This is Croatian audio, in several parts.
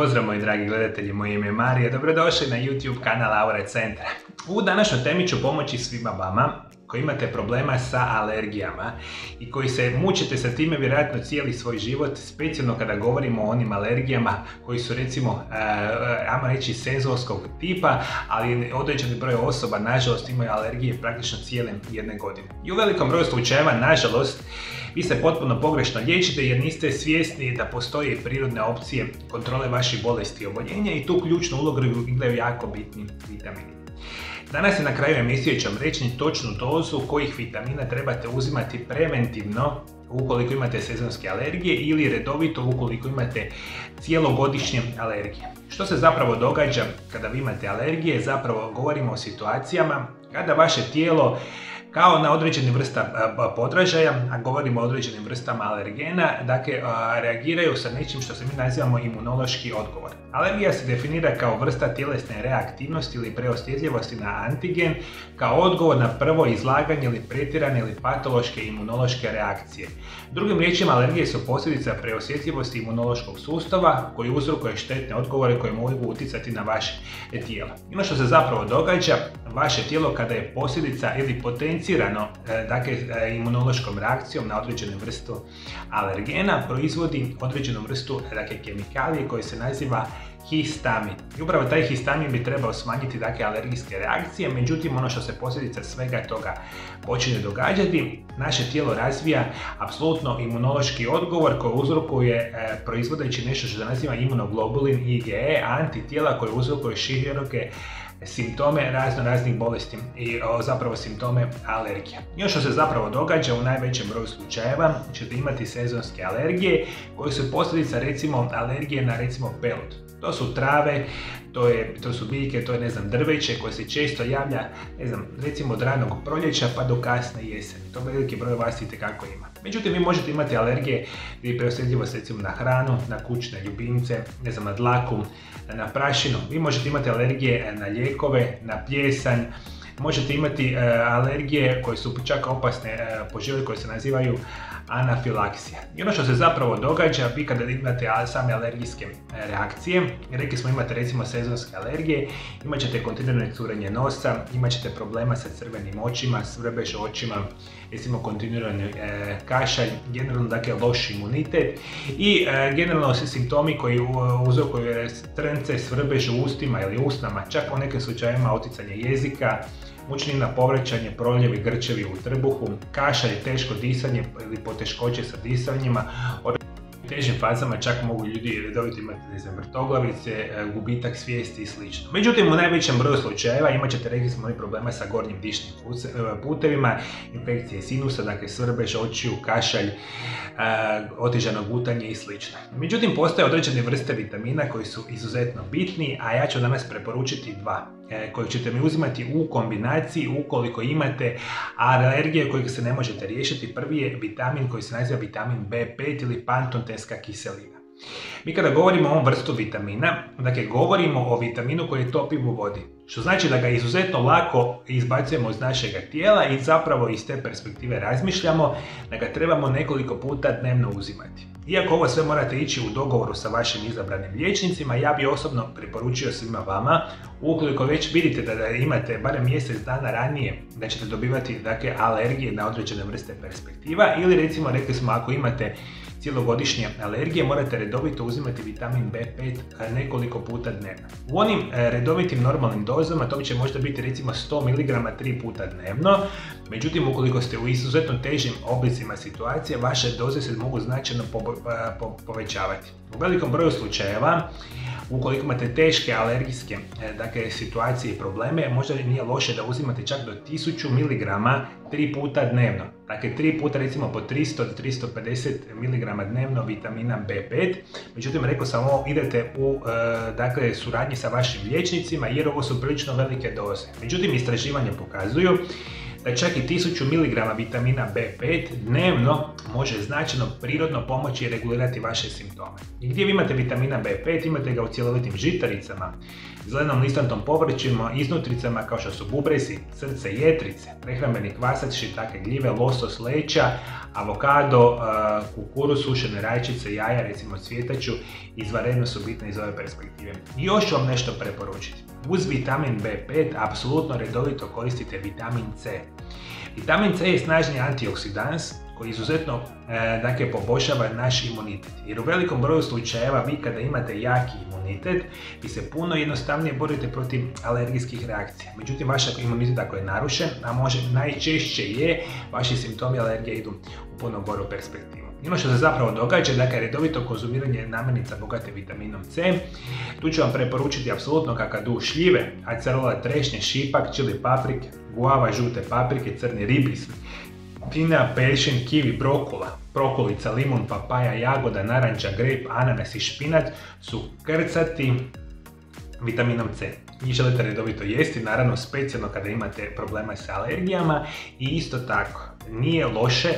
pozdrav moji dragi gledatelji, moje ime je Marija, dobrodošli na YouTube kanal Aura Centra. U današnjoj temi ću pomoći svima vama koji imate problema sa alergijama i koji se mučite sa time vjerojatno cijeli svoj život, specijalno kada govorimo o onim alergijama koji su recimo, ajmo reći, sezonskog tipa, ali određeni broj osoba nažalost imaju alergije praktično cijele jedne godine. I u velikom broju slučajeva, nažalost, vi se potpuno pogrešno liječite jer niste svjesni da postoje prirodne opcije kontrole vaših bolesti i oboljenja i tu ključnu ulogu igraju jako bitni vitamini. Danas je na kraju emisije ću vam reći točnu dozu kojih vitamina trebate uzimati preventivno ukoliko imate sezonske alergije ili redovito ukoliko imate cijelogodišnje alergije. Što se zapravo događa kada vi imate alergije? Zapravo govorimo o situacijama kada vaše tijelo kao na određenim vrsta podražaja, a govorimo o određenim vrstama alergena, dakle reagiraju sa nečim što se mi nazivamo imunološki odgovor. Alergija se definira kao vrsta tjelesne reaktivnosti ili preosjetljivosti na antigen, kao odgovor na prvo izlaganje ili pretjerane ili patološke imunološke reakcije. Drugim riječima, alergije su posljedica preosjetljivosti imunološkog sustava koji uzrokuje štetne odgovore koje mogu utjecati na vaše tijelo. I ono što se zapravo događa, vaše tijelo kada je posljedica ili potencirano dakle, imunološkom reakcijom na određenu vrstu alergena, proizvodi određenu vrstu kemikalije koja se naziva histamin. I upravo taj histamin bi trebao smanjiti alergijske reakcije, međutim ono što se posljedica svega toga počinje događati, naše tijelo razvija apsolutno imunološki odgovor koji uzrokuje proizvodeći nešto što se naziva imunoglobulin IgE, antitijela koje uzrokuje široke simptome raznih bolesti i zapravo simptome alergije. I ono što se zapravo događa u najvećem broju slučajeva ćete imati sezonske alergije koje su posljedica recimo alergije na recimo pelud. To su trave, to su biljke, to je drveće koje se često javlja recimo od ranog proljeća pa do kasne jeseni. To veliki broj vas itekako ima. Međutim, vi možete imati alergije ili preosjetljivost recimo na hranu, na kućne ljubimce, na dlaku, na prašinu. Vi možete imati alergije na lijekove, na plijesanj, možete imati alergije koje su čak opasne po život koje se nazivaju anafilaksija. I ono što se zapravo događa, vi kada imate same alergijske reakcije, rekli smo imate recimo sezonske alergije, imat ćete kontinuirano curenje nosa, imat ćete problema sa crvenim očima, svrbež očima, recimo kontinuirani kašalj, generalno loš imunitet i generalno simptomi koji uzrokuju trnce, svrbež u ustima ili usnama, čak u nekim slučajevima oticanje jezika, mučnina, povraćanje, proljevi, grčevi u trbuhu, kašalj, teško disanje ili poteškoće sa disanjima. U težim fazama čak mogu ljudi redovito imati vrtoglavice, gubitak svijesti i sl. Međutim, u najvećem broju slučajeva imat ćete rekli smo problema sa gornjim dišnim putevima, infekcije sinusa, dakle svrbež očiju, kašalj, otežano gutanje i sl. Međutim, postoje određene vrste vitamina koji su izuzetno bitni, a ja ću danas preporučiti dva koje ćete mi uzimati u kombinaciji ukoliko imate alergije kojih se ne možete riješiti. Prvi je vitamin koji se naziva vitamin B5 ili pantontenska kiselina. Mi kada govorimo o ovom vrstu vitamina, dakle govorimo o vitaminu koji je topiv u vodi, što znači da ga izuzetno lako izbacujemo iz našega tijela i zapravo iz te perspektive razmišljamo da ga trebamo nekoliko puta dnevno uzimati. Iako ovo sve morate ići u dogovoru sa vašim izabranim liječnicima, ja bih osobno preporučio svima vama, ukoliko već vidite da imate barem mjesec dana ranije da ćete dobivati alergije na određene vrste perspektiva ili recimo rekli smo ako imate cijelogodišnje alergije morate redovito uzimati vitamin B5 nekoliko puta dnevno. U onim redovitim normalnim dozama to će možda biti recimo 100 mg 3 puta dnevno, međutim ukoliko ste u izuzetno težim oblicima situacije vaše doze se mogu značajno povećavati. U velikom broju slučajeva ukoliko imate teške alergijske situacije i probleme, možda nije loše da uzimate čak do 1000 mg 3 puta dnevno. Dakle, 3 puta recimo po 300 do 350 mg dnevno vitamina B5. Međutim, rekao sam ovo, idete u suradnji sa vašim liječnicima jer ovo su prilično velike doze. Međutim, istraživanja pokazuju da čak i 1000 mg vitamina B5 dnevno može značajno prirodno pomoći i regulirati vaše simptome. I gdje vi imate vitamina B5? Imate ga u cjelovitim žitaricama, zelenom listatom povrćima, iznutricama kao što su bubrezi, srce, jetrice, prehrambeni kvasac, šitake, gljive, losos, leća, avokado, kukuruz, sušene rajčice, jaja, recimo cvjetaču, izvanredno su bitne iz ove perspektive. I još ću vam nešto preporučiti. Uz vitamin B5 apsolutno redovito koristite vitamin C. Vitamin C je snažni antioksidans koji izuzetno poboljšava naš imunitet. Jer u velikom broju slučajeva vi kada imate jaki imunitet, vi se puno jednostavnije borite protiv alergijskih reakcija. Međutim, vaš imunitet ako je narušen, a najčešće je, vaši simptomi alergije idu u puno goru perspektivu. I ono što se zapravo događa, redovito konzumiranje namirnica bogate vitaminom C. Tu ću vam preporučiti apsolutno kakadu, šljive, acerola, trešnje, šipak, čili paprike, guava, žute paprike, crni ribis, pina, peršin, kivi, brokolica, limun, papaja, jagoda, naranča, grejp, ananas i špinat su krcati vitaminom C. Njih želite redovito jesti, naravno specijalno kada imate problema sa alergijama i isto tako nije loše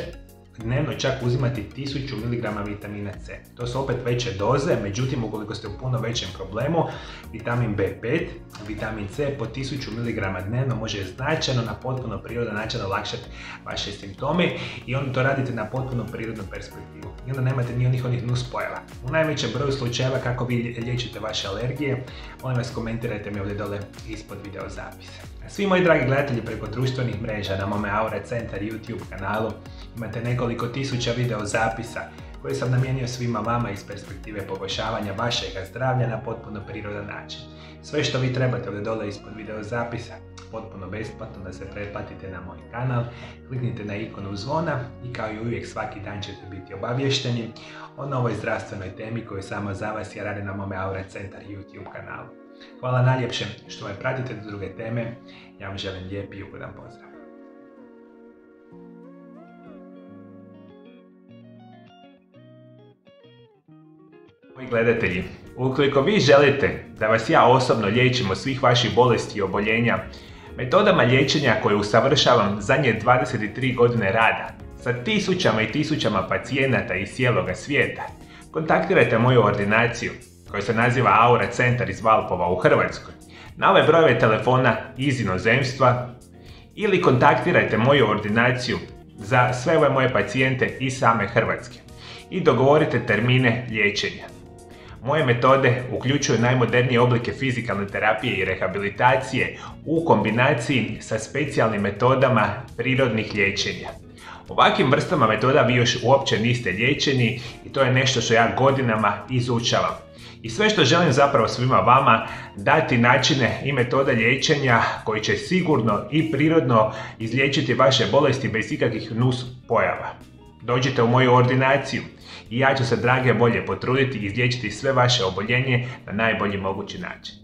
dnevno čak uzimati 1000 mg vitamina C. To su opet veće doze, međutim ukoliko ste u puno većem problemu, vitamin B5, vitamin C po 1000 mg dnevno može značajno na potpuno prirodan način olakšati vaše simptome i onda to radite na potpuno prirodnu perspektivu. I onda nemate ni onih nuspojava. U najvećem broju slučajeva kako vi liječite vaše alergije, molim vas komentirajte mi ovdje dole ispod video zapisa. Svi moji dragi gledatelji preko društvenih mreža na mome Aura Centar YouTube kanalu imate nekoliko tisuća video zapisa koje sam namijenio svima vama iz perspektive poboljšavanja vašeg zdravlja na potpuno prirodan način. Sve što vi trebate ovdje dole ispod video zapisa, potpuno besplatno da se pretplatite na moj kanal, kliknite na ikonu zvona i kao i uvijek svaki dan ćete biti obavješteni o novoj zdravstvenoj temi koju samo za vas ja radim na mome Aura Centar YouTube kanalu. Hvala najljepše što me pratite do druge teme, ja vam želim lijep i ugodan pozdrav. Moji gledatelji, ukoliko vi želite da vas ja osobno liječim od svih vaših bolesti i oboljenja, metodama liječenja koje usavršavam zadnje 23 godine rada, sa tisućama i tisućama pacijenata iz cijeloga svijeta, kontaktirajte moju ordinaciju koja se naziva Aura Centar iz Valpova u Hrvatskoj, na ove brojeve telefona iz inozemstva ili kontaktirajte moju ordinaciju za sve ove moje pacijente iz same Hrvatske i dogovorite termine liječenja. Moje metode uključuju najmodernije oblike fizikalne terapije i rehabilitacije u kombinaciji sa specijalnim metodama prirodnih liječenja. Ovakvim vrstama metoda vi još uopće niste liječeni i to je nešto što ja godinama izučavam. I sve što želim zapravo svima vama dati načine i metode liječenja koji će sigurno i prirodno izliječiti vaše bolesti bez ikakvih nuspojava. Dođite u moju ordinaciju i ja ću se drage volje potruditi i izliječiti sve vaše oboljenje na najbolji mogući način.